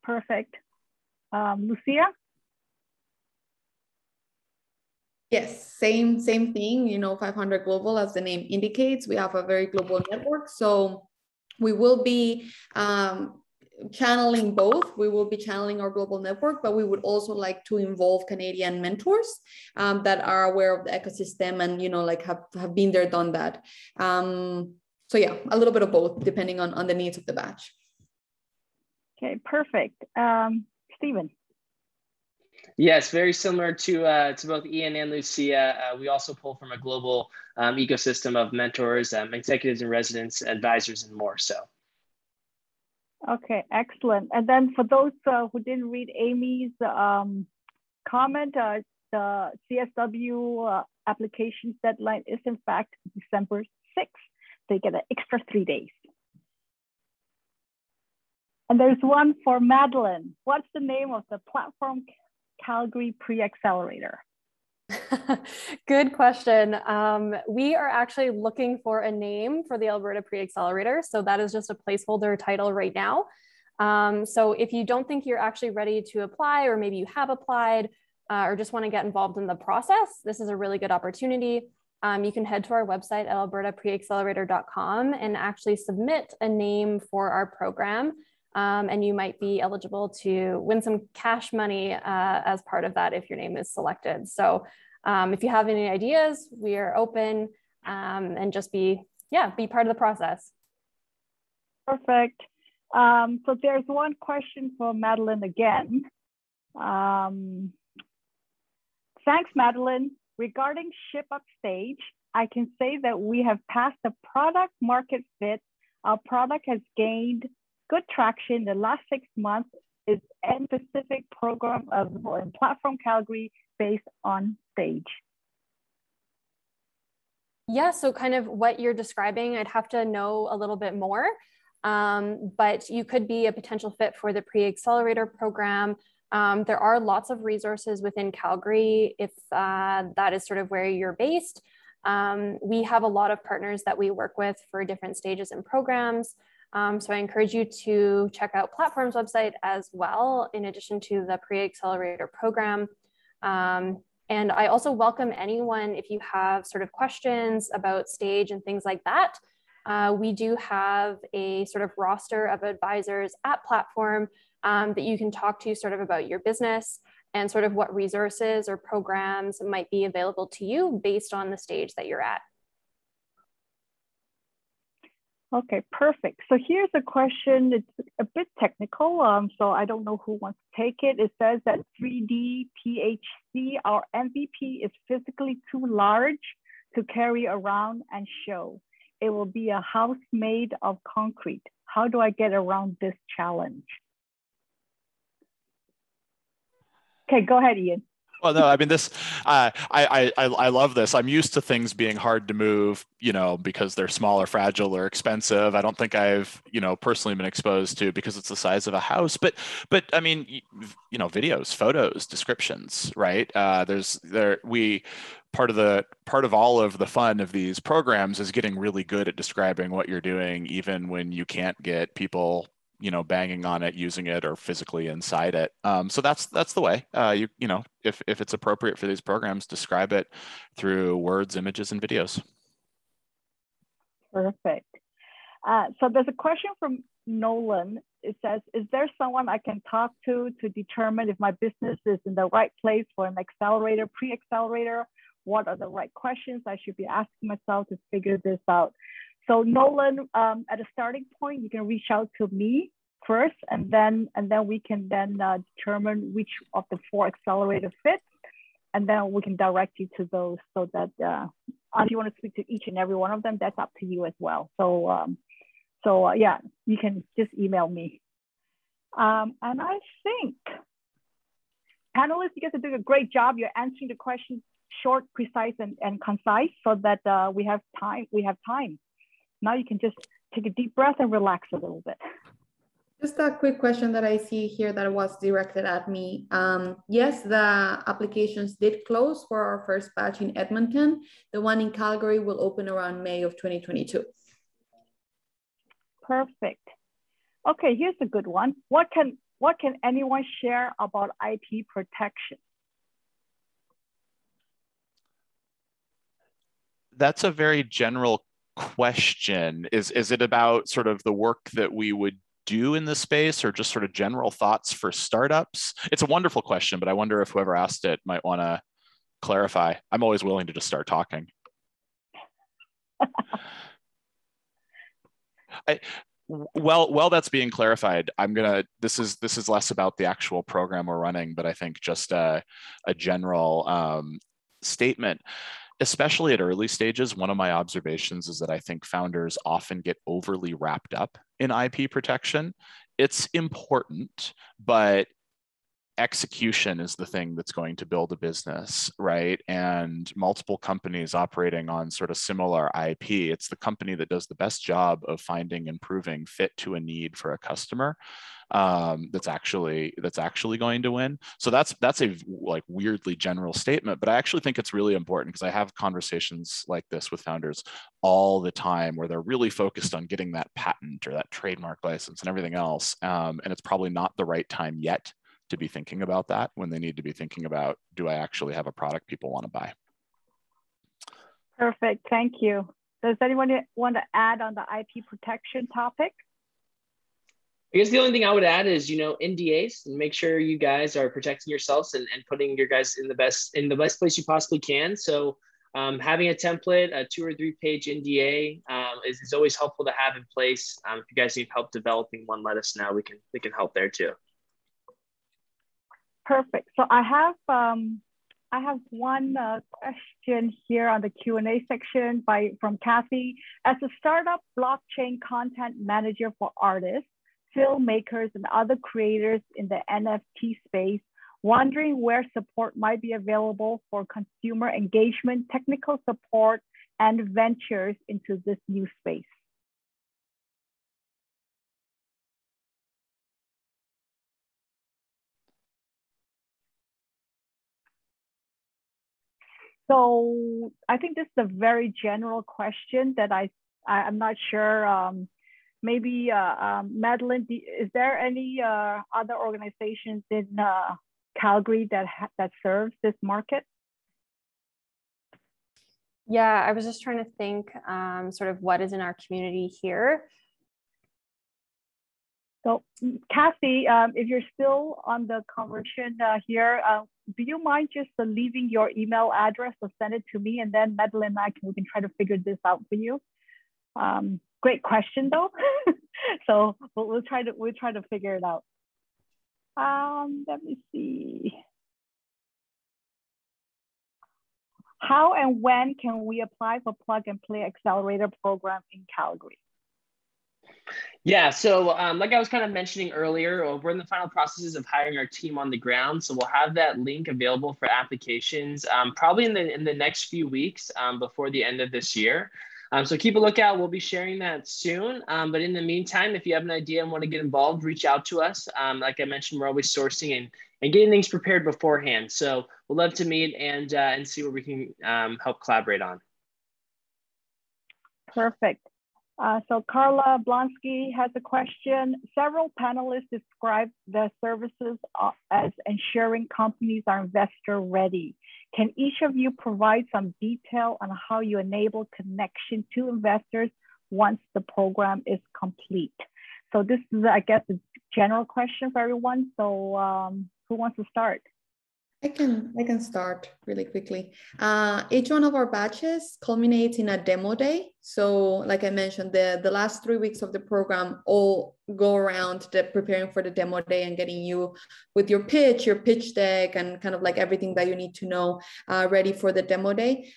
Perfect. Lucia? Yes, same thing, 500 Global, as the name indicates. We have a very global network. So we will be channeling both. We will be channeling our global network, but we would also like to involve Canadian mentors that are aware of the ecosystem and, have been there, done that. So yeah, a little bit of both, depending on the needs of the batch. Okay, perfect. Stephen. Yes, very similar to both Ian and Lucia. We also pull from a global ecosystem of mentors, executives in residence, advisors, and more. So. Okay, excellent. And then for those who didn't read Amy's comment, the CSW application deadline is in fact December 6th. They get an extra 3 days. And there's one for Madeline. What's the name of the Platform Calgary Pre-accelerator? Good question. We are actually looking for a name for the Alberta Pre-accelerator. So that is just a placeholder title right now. So if you don't think you're actually ready to apply, or maybe you have applied or just want to get involved in the process, this is a really good opportunity. You can head to our website at albertapreaccelerator.com and actually submit a name for our program. And you might be eligible to win some cash money as part of that if your name is selected. So if you have any ideas, we are open, and just be part of the process. Perfect. So there's one question for Madeline again. Thanks, Madeline. Regarding ship up stage, I can say that we have passed the product market fit. Our product has gained good traction in the last 6 months. Is any specific program available in Platform Calgary based on stage? Yeah, so kind of what you're describing, I'd have to know a little bit more, but you could be a potential fit for the Pre-accelerator program. There are lots of resources within Calgary if that is sort of where you're based. We have a lot of partners that we work with for different stages and programs. So I encourage you to check out Platform's website as well, in addition to the Pre-accelerator program. And I also welcome anyone, if you have sort of questions about stage and things like that. We do have a sort of roster of advisors at Platform that you can talk to sort of about your business and sort of what resources or programs might be available to you based on the stage that you're at. Okay, perfect. So here's a question. It's a bit technical, so I don't know who wants to take it. It says that 3D PHC, our MVP, is physically too large to carry around and show. It will be a house made of concrete. How do I get around this challenge? Okay, go ahead, Ian. Well, no, I mean, this, I love this. I'm used to things being hard to move, you know, because they're small or fragile or expensive. I don't think I've, you know, personally been exposed to because it's the size of a house, but I mean, you know, videos, photos, descriptions, right? Part of all of the fun of these programs is getting really good at describing what you're doing, even when you can't get people, you know, banging on it, using it, or physically inside it. So that's the way. You know, if it's appropriate for these programs, describe it through words, images, and videos. Perfect. So there's a question from Nolan. It says, is there someone I can talk to determine if my business is in the right place for an accelerator, pre-accelerator? What are the right questions I should be asking myself to figure this out? So Nolan, at a starting point, you can reach out to me first, and then we can then determine which of the 4 accelerator fits, and then we can direct you to those, so that if you want to speak to each and every one of them, that's up to you as well. So yeah, you can just email me. And I think, panelists, you guys are doing a great job. You're answering the questions short, precise, and concise, so that we have time. Now you can just take a deep breath and relax a little bit. Just a quick question that I see here that was directed at me. Yes, the applications did close for our first batch in Edmonton. The one in Calgary will open around May of 2022. Perfect. Okay, here's a good one. What can anyone share about IP protection? That's a very general question. Is it about sort of the work that we would do in this space, or just sort of general thoughts for startups? It's a wonderful question, but I wonder if whoever asked it might want to clarify. I'm always willing to just start talking. While that's being clarified, this is less about the actual program we're running, but I think just a general statement. Especially at early stages, one of my observations is that I think founders often get overly wrapped up in IP protection. It's important, but execution is the thing that's going to build a business, right? And multiple companies operating on sort of similar IP, it's the company that does the best job of finding and proving fit to a need for a customer that's actually going to win. So that's a like weirdly general statement, but I actually think it's really important, because I have conversations like this with founders all the time where they're really focused on getting that patent or that trademark license and everything else. And it's probably not the right time yet to be thinking about that, when they need to be thinking about, do I actually have a product people want to buy? Perfect, thank you. Does anyone want to add on the IP protection topic? I guess the only thing I would add is, you know, NDAs, and make sure you guys are protecting yourselves and putting your guys in the best place you possibly can. So having a template, a 2 or 3 page NDA is always helpful to have in place. If you guys need help developing one, let us know. We can help there too. Perfect. So I have one question here on the Q&A section from Kathy. As a startup blockchain content manager for artists, filmmakers, and other creators in the NFT space, wondering where support might be available for consumer engagement, technical support, and ventures into this new space. So I think this is a very general question that I'm not sure. Maybe Madeline, is there any other organizations in Calgary that serves this market? Yeah, I was just trying to think sort of what is in our community here. So Kathy, if you're still on the conversation here, do you mind just leaving your email address or send it to me, and then Madeline and we can try to figure this out for you. Great question though. So we'll try to figure it out. Let me see. How and when can we apply for Plug and Play Accelerator program in Calgary? Yeah, so like I was kind of mentioning earlier, we're in the final processes of hiring our team on the ground. So we'll have that link available for applications probably in the next few weeks before the end of this year. So keep a lookout. We'll be sharing that soon. But in the meantime, if you have an idea and want to get involved, reach out to us. Like I mentioned, we're always sourcing and getting things prepared beforehand. So we'd love to meet and see what we can help collaborate on. Perfect. So Carla Blonsky has a question. Several panelists describe the services as ensuring companies are investor ready. Can each of you provide some detail on how you enable connection to investors once the program is complete? So this is, I guess, a general question for everyone. So who wants to start? I can start really quickly. Each one of our batches culminates in a demo day. So like I mentioned, the last 3 weeks of the program all go around preparing for the demo day and getting you with your pitch deck, and kind of like everything that you need to know ready for the demo day.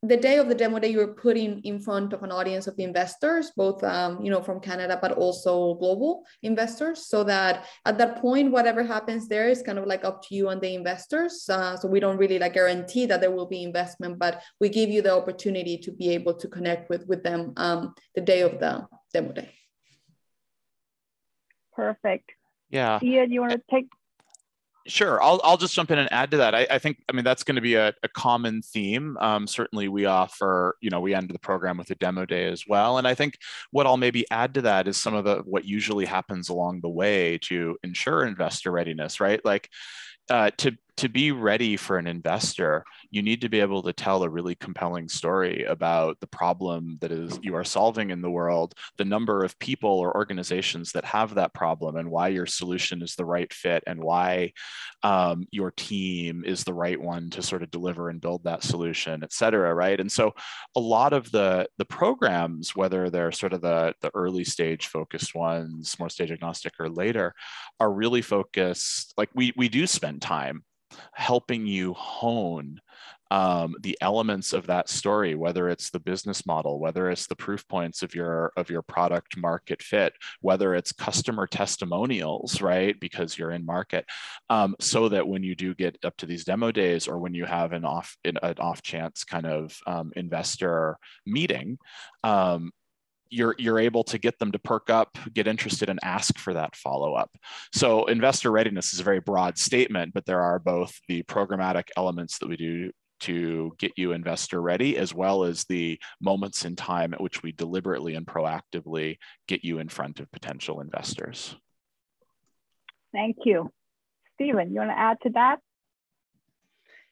The day of the demo day, you're putting in front of an audience of investors, both from Canada, but also global investors, so that at that point, whatever happens there is kind of like up to you and the investors. So we don't really like guarantee that there will be investment, but we give you the opportunity to be able to connect with them the day of the demo day. Perfect. Yeah. Ian, you want to take? Sure, I'll just jump in and add to that. I think, that's going to be a common theme. Certainly we offer, we end the program with a demo day as well. And I think what I'll maybe add to that is some of what usually happens along the way to ensure investor readiness, right? Like to be ready for an investor, you need to be able to tell a really compelling story about the problem that you are solving in the world, the number of people or organizations that have that problem, and why your solution is the right fit, and why your team is the right one to sort of deliver and build that solution, et cetera, right? And so a lot of the programs, whether they're sort of the early stage focused ones, more stage agnostic or later, are really focused, like we do spend time helping you hone the elements of that story, whether it's the business model, whether it's the proof points of your product market fit, whether it's customer testimonials, right? Because you're in market, so that when you do get up to these demo days, or when you have an off chance kind of investor meeting, you're able to get them to perk up, get interested, and ask for that follow-up. So investor readiness is a very broad statement, but there are both the programmatic elements that we do to get you investor ready, as well as the moments in time at which we deliberately and proactively get you in front of potential investors. Thank you. Stephen, you want to add to that?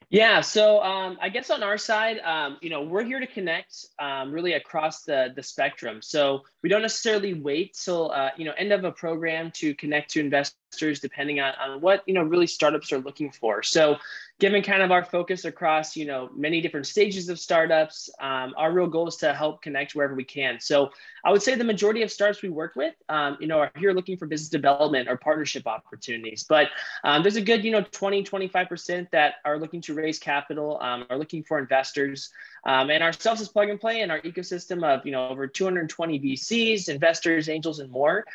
Yeah, so I guess on our side, we're here to connect really across the spectrum. So we don't necessarily wait till end of a program to connect to investors, depending on what really startups are looking for. So given kind of our focus across many different stages of startups, our real goal is to help connect wherever we can. So I would say the majority of startups we work with, are here looking for business development or partnership opportunities. But there's a good 20-25% that are looking to raise capital, are looking for investors. And ourselves as Plug and Play and our ecosystem of over 220 VCs, investors, angels, and more.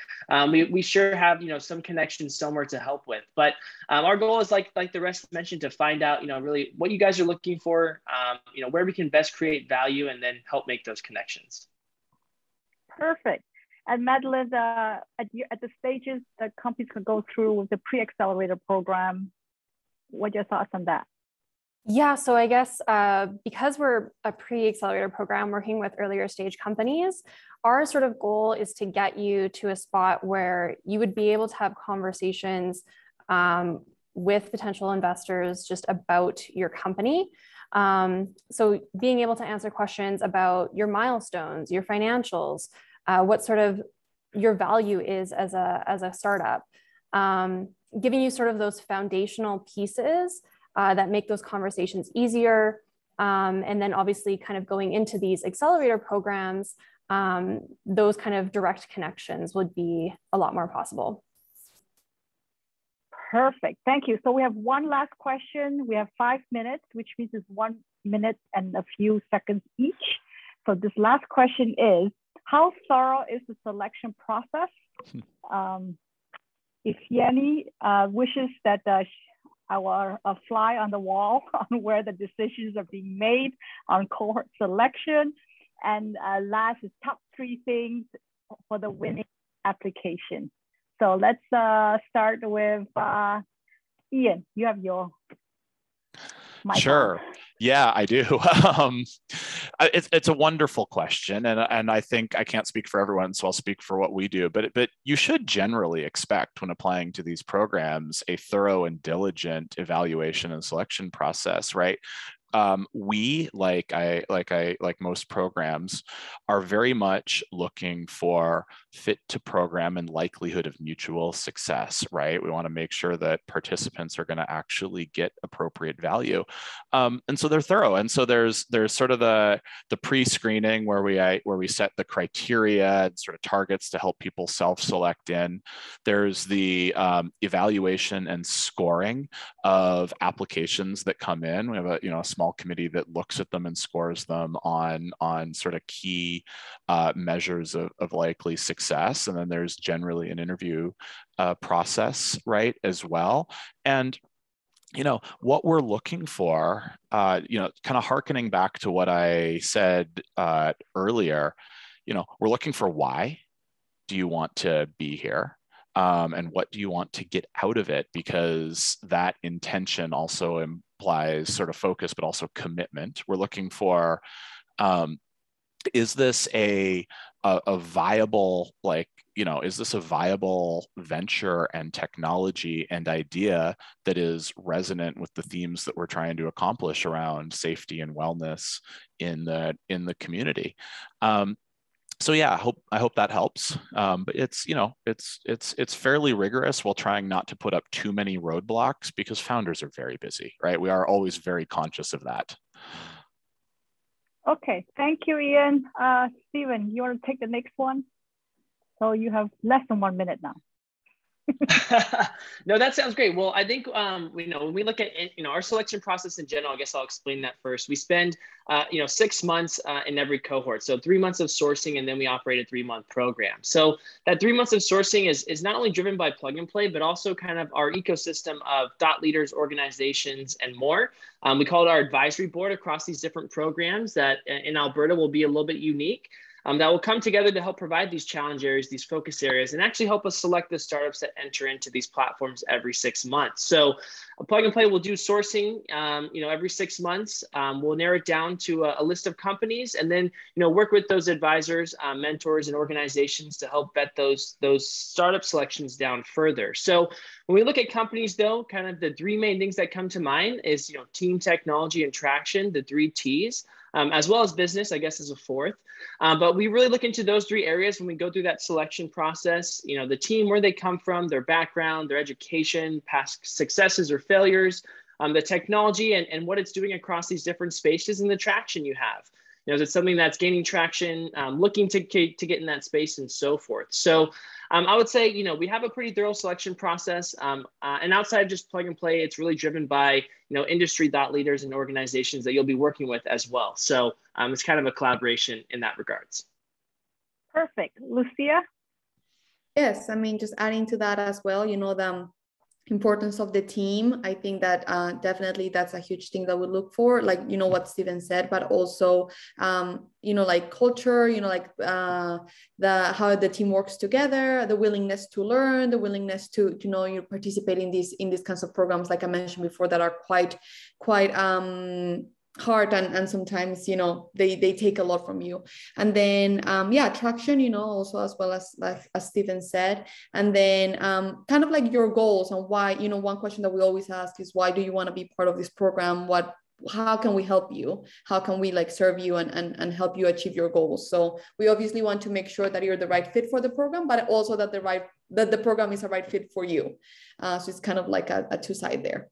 We sure have some connections somewhere to help with. But our goal is like the rest mentioned, to find out really what you guys are looking for, where we can best create value, and then help make those connections. Perfect. And Madeline, at the stages that companies could go through with the pre-accelerator program, what are your thoughts on that? Yeah, so I guess because we're a pre-accelerator program working with earlier stage companies, our sort of goal is to get you to a spot where you would be able to have conversations with potential investors just about your company. So being able to answer questions about your milestones, your financials, what sort of your value is as a startup, giving you sort of those foundational pieces that make those conversations easier. And then obviously kind of going into these accelerator programs, those kind of direct connections would be a lot more possible. Perfect, thank you. So we have one last question. We have 5 minutes, which means it's 1 minute and a few seconds each. So this last question is, how thorough is the selection process? If Yanni wishes that our fly on the wall on where the decisions are being made on cohort selection. And last is top 3 things for the winning application. So let's start with Ian. You have your mic Sure. on. Yeah, I do. It's a wonderful question, and I think I can't speak for everyone, so I'll speak for what we do. But you should generally expect, when applying to these programs, a thorough and diligent evaluation and selection process, right? We, like most programs, are very much looking for fit to program and likelihood of mutual success, right? We want to make sure that participants are going to actually get appropriate value. And so they're thorough. And so there's sort of the pre-screening where we set the criteria and sort of targets to help people self-select in. There's the evaluation and scoring of applications that come in. We have a small committee that looks at them and scores them on sort of key measures of likely success. And then there's generally an interview process, right, as well. And what we're looking for, kind of hearkening back to what I said earlier, we're looking for why do you want to be here? And what do you want to get out of it? Because that intention also implies sort of focus, but also commitment. We're looking for, is this a viable, is this a viable venture and technology and idea that is resonant with the themes that we're trying to accomplish around safety and wellness in the community? So yeah, I hope that helps. But it's fairly rigorous while trying not to put up too many roadblocks, because founders are very busy, right? We are always very conscious of that. Okay, thank you, Ian. Stephen, you want to take the next one? So you have less than 1 minute now. No, that sounds great. Well, I think when we look at our selection process in general, I guess I'll explain that first. We spend 6 months in every cohort, so 3 months of sourcing, and then we operate a 3-month program. So that 3 months of sourcing is not only driven by plug and play, but also kind of our ecosystem of thought leaders, organizations, and more. We call it our advisory board across these different programs that in Alberta will be a little bit unique. That will come together to help provide these challenge areas, these focus areas, and actually help us select the startups that enter into these platforms every 6 months. So a plug and play will do sourcing, every 6 months. We'll narrow it down to a list of companies, and then, work with those advisors, mentors, and organizations to help vet those startup selections down further. So when we look at companies, though, kind of the 3 main things that come to mind is, team, technology, and traction, the 3 T's. As well as business, I guess, as a 4th. But we really look into those 3 areas when we go through that selection process. The team, where they come from, their background, their education, past successes or failures, the technology and what it's doing across these different spaces, and the traction you have. Is it something that's gaining traction, looking to get in that space, and so forth. So I would say, we have a pretty thorough selection process. And outside of just plug and play, it's really driven by, industry thought leaders and organizations that you'll be working with as well. So it's kind of a collaboration in that regards. Perfect. Lucia? Yes, I mean, just adding to that as well, importance of the team. I think that definitely that's a huge thing that we look for, like, you know, what Steven said, but also, you know, like culture, you know, like how the team works together, the willingness to learn, the willingness to know, you participate in these kinds of programs, like I mentioned before, that are quite hard, and sometimes, you know, they take a lot from you. And then yeah, traction, you know, also, as well as, like as Stephen said. And then kind of like your goals and why, you know, one question that we always ask is, why do you want to be part of this program? How can we help you? How can we like serve you and help you achieve your goals? So we obviously want to make sure that you're the right fit for the program, but also that the program is a right fit for you. So it's kind of like a two-side there.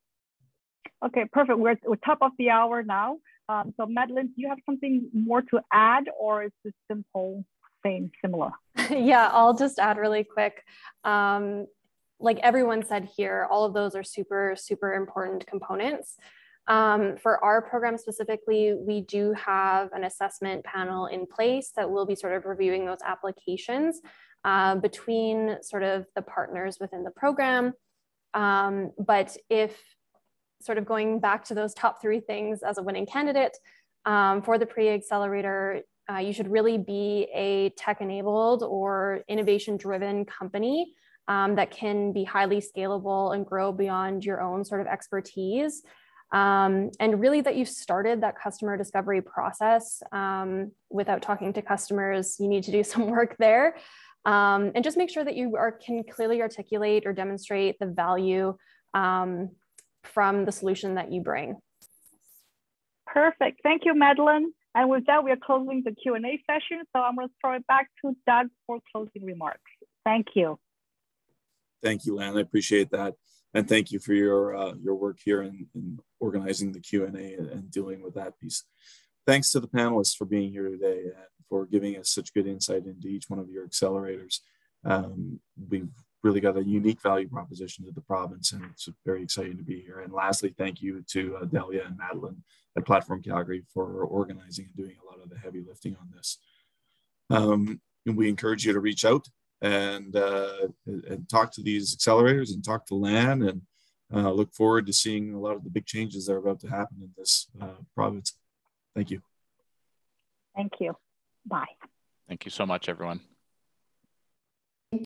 Okay, perfect. We're top of the hour now. So Madeline, do you have something more to add, or is this simple, same, similar? Yeah, I'll just add really quick. Like everyone said here, all of those are super, super important components. For our program specifically, we do have an assessment panel in place that will be sort of reviewing those applications between sort of the partners within the program. But if sort of going back to those top 3 things as a winning candidate for the Pre-accelerator, you should really be a tech-enabled or innovation-driven company that can be highly scalable and grow beyond your own sort of expertise. And really that you started that customer discovery process without talking to customers. You need to do some work there. And just make sure that you can clearly articulate or demonstrate the value from the solution that you bring. Perfect. Thank you, Madeline. And with that, we are closing the Q&A session. So I'm going to throw it back to Doug for closing remarks. Thank you. Thank you, Lan. I appreciate that. And thank you for your work here in organizing the Q&A and dealing with that piece. Thanks to the panelists for being here today and for giving us such good insight into each one of your accelerators. We've really got a unique value proposition to the province, and it's very exciting to be here. And lastly, thank you to Delia and Madeline at Platform Calgary for organizing and doing a lot of the heavy lifting on this. And we encourage you to reach out and talk to these accelerators and talk to Lan, and look forward to seeing a lot of the big changes that are about to happen in this province. Thank you. Thank you. Bye. Thank you so much, everyone.